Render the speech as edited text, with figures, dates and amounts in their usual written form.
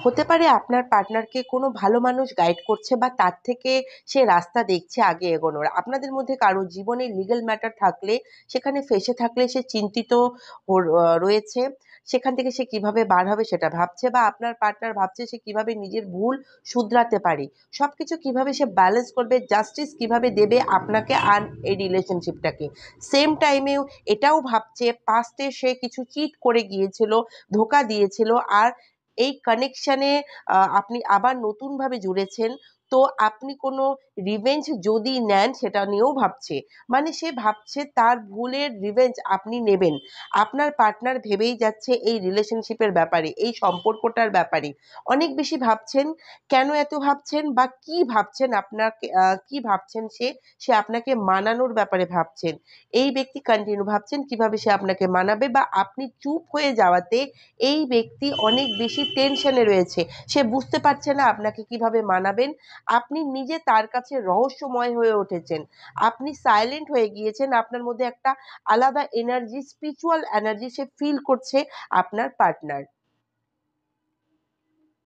হতে পারে আপনার পার্টনারকে কোনো ভালো মানুষ গাইড করছে বা তার থেকে সে রাস্তা দেখছে আগে এগোনোর। আপনাদের মধ্যে কারো জীবনে লিগ্যাল ম্যাটার থাকলে, সেখানে ফেঁসে থাকলে সে চিন্তিত রয়েছে, সেখান থেকে সে কিভাবে বার হবে সেটা ভাবছে, বা আপনার পার্টনার ভাবছে সে কিভাবে নিজের ভুল শুধরাতে পারে, সবকিছু কিভাবে সে ব্যালেন্স করবে, জাস্টিস কিভাবে দেবে আপনাকে আর এই রিলেশনশিপটাকে। সেম টাইমেও এটাও ভাবছে পাস্টে সে কিছু চিট করে গিয়েছিল, ধোঁকা দিয়েছিল, আর এই কানেকশনে আপনি আবার নতুনভাবে জুড়েছেন। তো আপনি কোনো রিভেঞ্জ যদি নেন সেটা নিয়েও ভাবছে। মানে সে ভাবছে তার ভুলের রিভেঞ্জ আপনি নেবেন। আপনার পার্টনার ভেবেই যাচ্ছে এই রিলেশনশিপের ব্যাপারে, এই সম্পর্কটার ব্যাপারে অনেক বেশি ভাবছেন। কেন এত ভাবছেন বা কি ভাবছেন, আপনাকে কি ভাবছেন, সে সে আপনাকে মানানোর ব্যাপারে ভাবছেন। এই ব্যক্তি কন্টিনিউ ভাবছেন কিভাবে সে আপনাকে মানাবে, বা আপনি চুপ হয়ে যাওয়াতে এই ব্যক্তি অনেক বেশি টেনশনে রয়েছে। সে বুঝতে পারছে না আপনাকে কিভাবে মানাবেন। আপনি নিজে তার কাছে রহস্যময় হয়ে উঠেছেন। আপনি সাইলেন্ট হয়ে গিয়েছেন। আপনার মধ্যে একটা আলাদা এনার্জি, স্পিরিচুয়াল এনার্জি সে ফিল করছে আপনার পার্টনার।